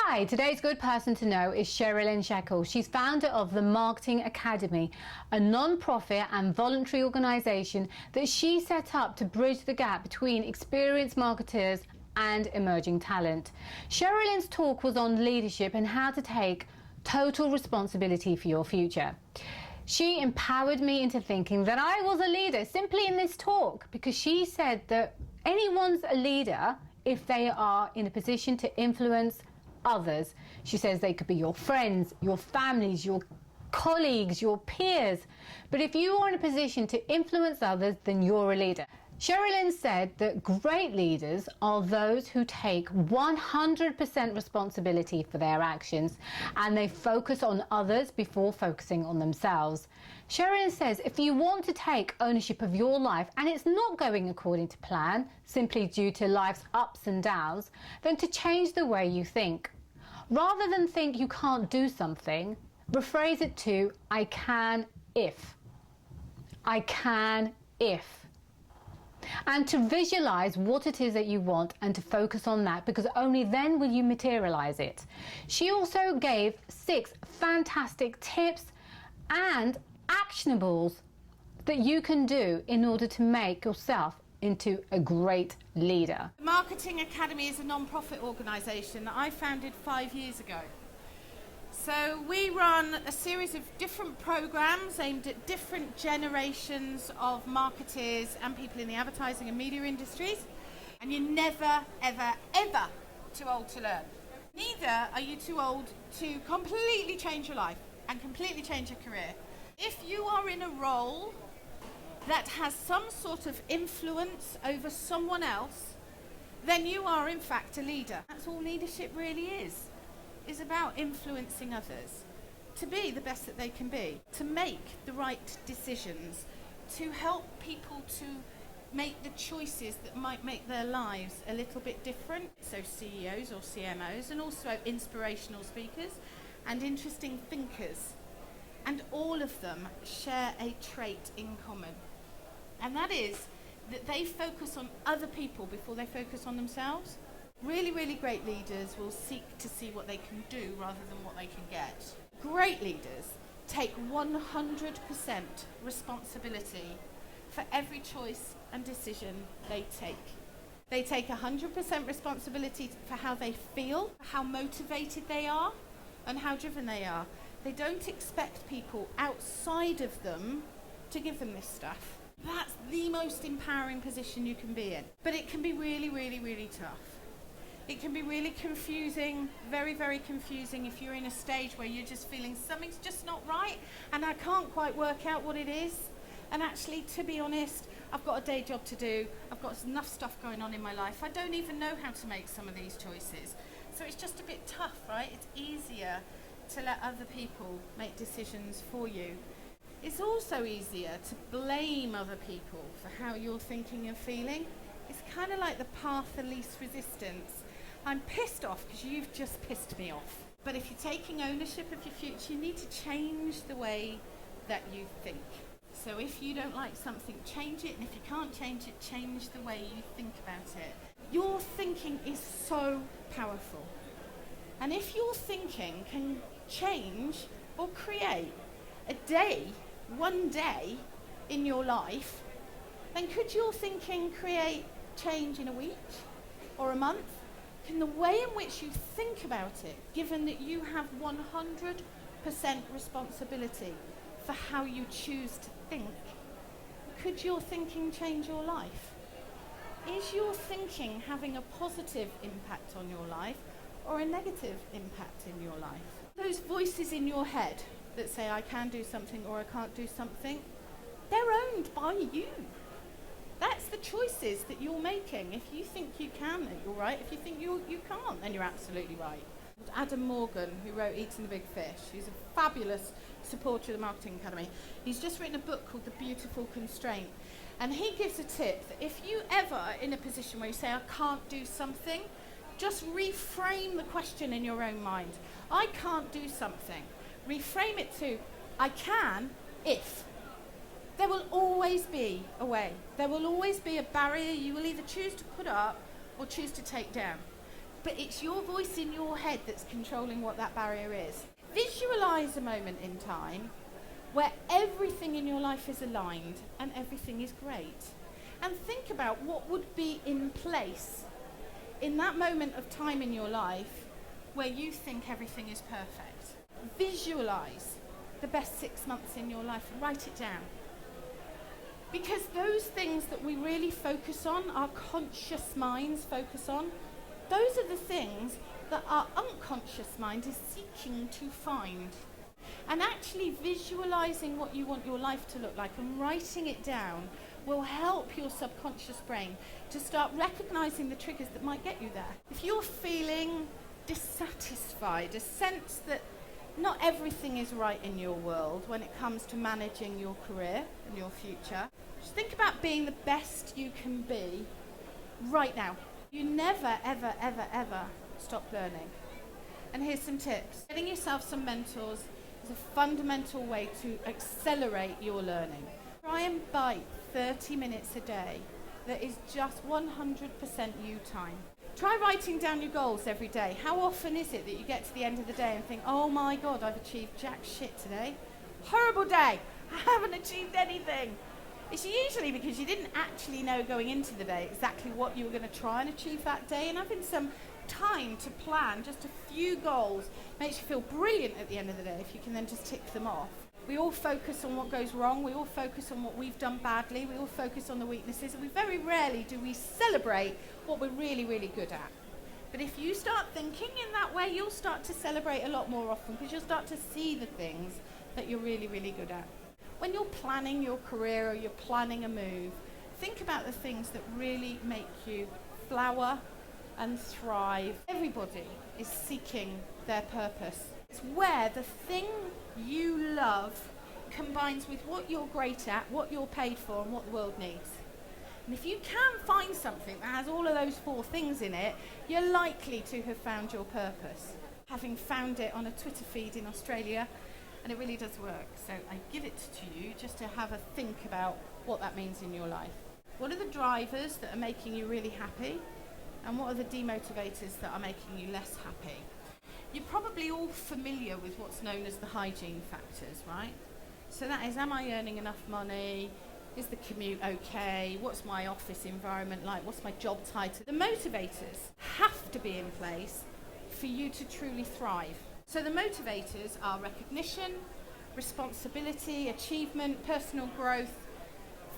Hi, today's good person to know is Sherilyn Shackell. She's founder of the Marketing Academy, a non-profit and voluntary organisation that she set up to bridge the gap between experienced marketers and emerging talent. Sherilyn's talk was on leadership and how to take total responsibility for your future. She empowered me into thinking that I was a leader simply in this talk, because she said that anyone's a leader if they are in a position to influence others. She says they could be your friends, your families, your colleagues, your peers. But if you are in a position to influence others, then you're a leader. Sherilyn said that great leaders are those who take 100% responsibility for their actions and they focus on others before focusing on themselves. Sherilyn says if you want to take ownership of your life and it's not going according to plan, simply due to life's ups and downs, then to change the way you think. Rather than think you can't do something, rephrase it to I can if. I can if. And to visualize what it is that you want and to focus on that, because only then will you materialize it. She also gave 6 fantastic tips and actionables that you can do in order to make yourself into a great leader. The Marketing Academy is a non-profit organisation that I founded 5 years ago. So we run a series of different programs aimed at different generations of marketers and people in the advertising and media industries. And you're never, ever, ever too old to learn. Neither are you too old to completely change your life and completely change your career. If you are in a role that has some sort of influence over someone else, then you are in fact a leader. That's all leadership really is about influencing others to be the best that they can be, to make the right decisions, to help people to make the choices that might make their lives a little bit different. So CEOs or CMOs, and also inspirational speakers and interesting thinkers. And all of them share a trait in common. And that is that they focus on other people before they focus on themselves. Really, really great leaders will seek to see what they can do rather than what they can get. Great leaders take 100% responsibility for every choice and decision they take. They take 100% responsibility for how they feel, how motivated they are, and how driven they are. They don't expect people outside of them to give them this stuff. That's the most empowering position you can be in. But it can be really, really, really tough. It can be really confusing, very, very confusing if you're in a stage where you're just feeling something's just not right and I can't quite work out what it is. And actually, to be honest, I've got a day job to do. I've got enough stuff going on in my life. I don't even know how to make some of these choices. So it's just a bit tough, right? It's easier to let other people make decisions for you. It's also easier to blame other people for how you're thinking and feeling. It's kind of like the path of least resistance. I'm pissed off because you've just pissed me off. But if you're taking ownership of your future, you need to change the way that you think. So if you don't like something, change it. And if you can't change it, change the way you think about it. Your thinking is so powerful. And if your thinking can change or create a day, one day in your life, then could your thinking create change in a week or a month? Can the way in which you think about it, given that you have 100% responsibility for how you choose to think, could your thinking change your life? Is your thinking having a positive impact on your life or a negative impact in your life? Those voices in your head that say I can do something or I can't do something, they're owned by you. That's the choices that you're making. If you think you can, then you're right. If you think you can't, then you're absolutely right. Adam Morgan, who wrote Eating the Big Fish, he's a fabulous supporter of the Marketing Academy. He's just written a book called The Beautiful Constraint. And he gives a tip that if you ever are in a position where you say, I can't do something, just reframe the question in your own mind. I can't do something. Reframe it to, I can if. There will always be a way. There will always be a barrier you will either choose to put up or choose to take down. But it's your voice in your head that's controlling what that barrier is. Visualize a moment in time where everything in your life is aligned and everything is great. And think about what would be in place in that moment of time in your life where you think everything is perfect. Visualize the best 6 months in your life. Write it down. Because those things that we really focus on, our conscious minds focus on, those are the things that our unconscious mind is seeking to find. And actually visualizing what you want your life to look like and writing it down will help your subconscious brain to start recognizing the triggers that might get you there. If you're feeling dissatisfied, a sense that not everything is right in your world when it comes to managing your career and your future, just think about being the best you can be right now. You never, ever, ever, ever stop learning. And here's some tips. Getting yourself some mentors is a fundamental way to accelerate your learning. Try and bite 30 minutes a day that is just 100% you time. Try writing down your goals every day. How often is it that you get to the end of the day and think, oh my God, I've achieved jack shit today. Horrible day. I haven't achieved anything. It's usually because you didn't actually know going into the day exactly what you were going to try and achieve that day, and having some time to plan just a few goals makes you feel brilliant at the end of the day if you can then just tick them off. We all focus on what goes wrong, we all focus on what we've done badly, we all focus on the weaknesses, and we very rarely do we celebrate what we're really, really good at. But if you start thinking in that way, you'll start to celebrate a lot more often because you'll start to see the things that you're really, really good at. When you're planning your career or you're planning a move, think about the things that really make you flower and thrive. Everybody is seeking their purpose. It's where the thing you love combines with what you're great at, what you're paid for, and what the world needs. And if you can find something that has all of those 4 things in it, you're likely to have found your purpose. Having found it on a Twitter feed in Australia, and it really does work. So I give it to you just to have a think about what that means in your life. What are the drivers that are making you really happy? And what are the demotivators that are making you less happy? You're probably all familiar with what's known as the hygiene factors, right? So that is, am I earning enough money? Is the commute okay? What's my office environment like? What's my job title? The motivators have to be in place for you to truly thrive. So the motivators are recognition, responsibility, achievement, personal growth,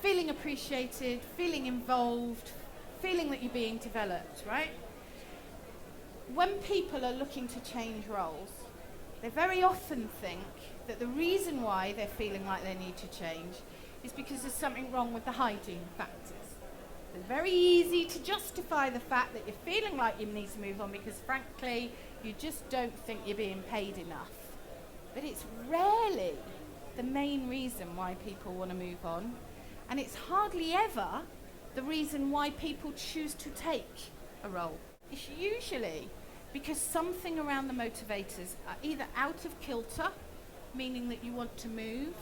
feeling appreciated, feeling involved, feeling that you're being developed, right? When people are looking to change roles, they very often think that the reason why they're feeling like they need to change is because there's something wrong with the hygiene factors. It's very easy to justify the fact that you're feeling like you need to move on because, frankly, you just don't think you're being paid enough. But it's rarely the main reason why people want to move on, and it's hardly ever the reason why people choose to take a role. It's usually because something around the motivators are either out of kilter, meaning that you want to move,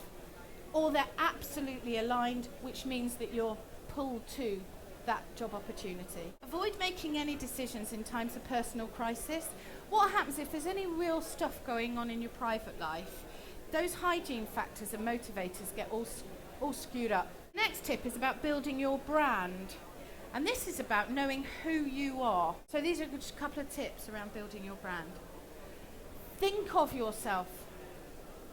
or they're absolutely aligned, which means that you're pulled to that job opportunity. Avoid making any decisions in times of personal crisis. What happens if there's any real stuff going on in your private life? Those hygiene factors and motivators get all skewed up. Next tip is about building your brand. And this is about knowing who you are. So these are just a couple of tips around building your brand. Think of yourself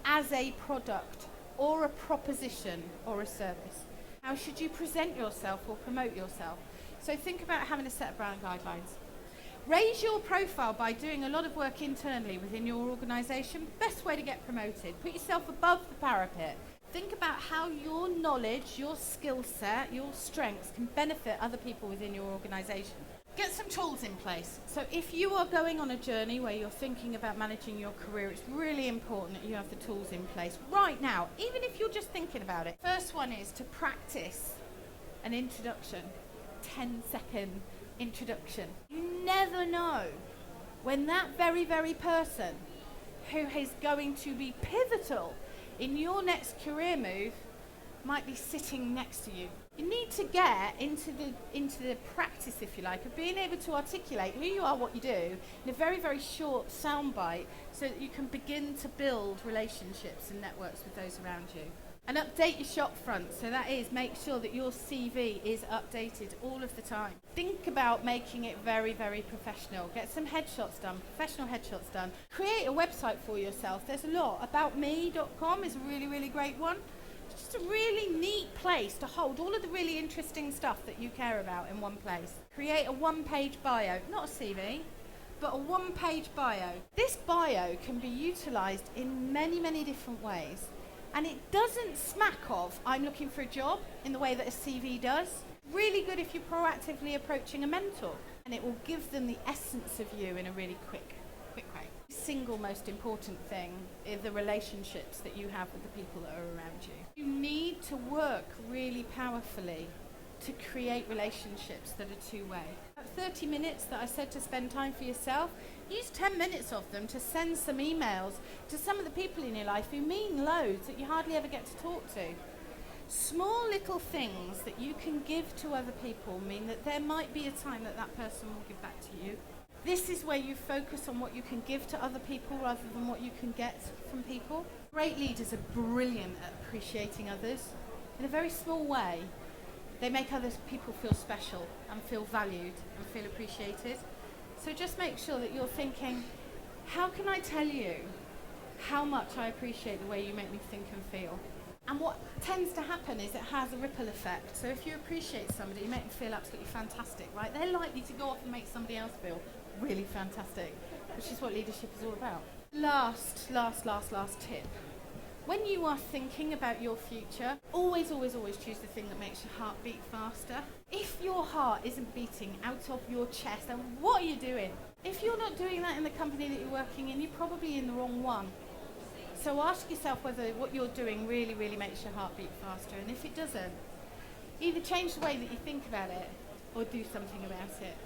as a product or a proposition or a service. How should you present yourself or promote yourself? So think about having a set of brand guidelines. Raise your profile by doing a lot of work internally within your organisation. Best way to get promoted. Put yourself above the parapet. Think about how your knowledge, your skill set, your strengths can benefit other people within your organisation. Get some tools in place. So if you are going on a journey where you're thinking about managing your career, it's really important that you have the tools in place right now, even if you're just thinking about it. First one is to practice an introduction, 10-second introduction. You never know when that very, very person who is going to be pivotal in your next career move might be sitting next to you. You need to get into the practice, if you like, of being able to articulate who you are, what you do, in a very, very short soundbite, so that you can begin to build relationships and networks with those around you. And update your shop front, so that is, make sure that your CV is updated all of the time. Think about making it very, very professional. Get some headshots done, professional headshots done. Create a website for yourself. There's a lot. Aboutme.com is a really, really great one. It's just a really neat place to hold all of the really interesting stuff that you care about in one place. Create a one-page bio, not a CV, but a one-page bio. This bio can be utilised in many, many different ways. And it doesn't smack of, I'm looking for a job, in the way that a CV does. Really good if you're proactively approaching a mentor. And it will give them the essence of you in a really quick way. The single most important thing is the relationships that you have with the people that are around you. You need to work really powerfully to create relationships that are two-way. At 30 minutes that I said to spend time for yourself, use 10 minutes of them to send some emails to some of the people in your life who mean loads that you hardly ever get to talk to. Small little things that you can give to other people mean that there might be a time that that person will give back to you. This is where you focus on what you can give to other people rather than what you can get from people. Great leaders are brilliant at appreciating others in a very small way. They make other people feel special and feel valued and feel appreciated. So just make sure that you're thinking, how can I tell you how much I appreciate the way you make me think and feel? And what tends to happen is it has a ripple effect. So if you appreciate somebody, you make them feel absolutely fantastic, right? They're likely to go off and make somebody else feel really fantastic, which is what leadership is all about. Last tip. When you are thinking about your future, always choose the thing that makes your heart beat faster. If your heart isn't beating out of your chest, then what are you doing? If you're not doing that in the company that you're working in, you're probably in the wrong one. So ask yourself whether what you're doing really, really makes your heart beat faster. And if it doesn't, either change the way that you think about it or do something about it.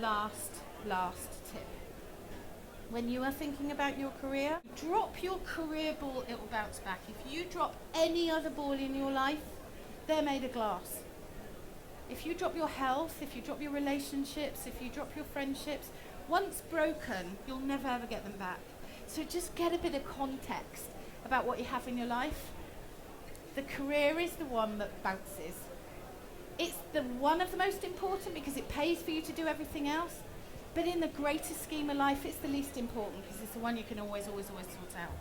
Last tip. When you are thinking about your career, drop your career ball, it will bounce back. If you drop any other ball in your life, they're made of glass. If you drop your health, if you drop your relationships, if you drop your friendships, once broken, you'll never ever get them back. So just get a bit of context about what you have in your life. The career is the one that bounces. It's the one of the most important because it pays for you to do everything else. But in the greater scheme of life, it's the least important because it's the one you can always sort out.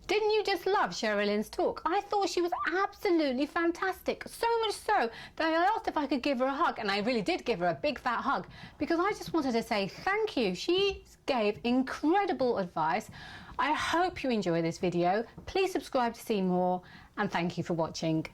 Didn't you just love Sherilyn's talk? I thought she was absolutely fantastic. So much so that I asked if I could give her a hug, and I really did give her a big fat hug because I just wanted to say thank you. She gave incredible advice. I hope you enjoy this video. Please subscribe to see more, and thank you for watching.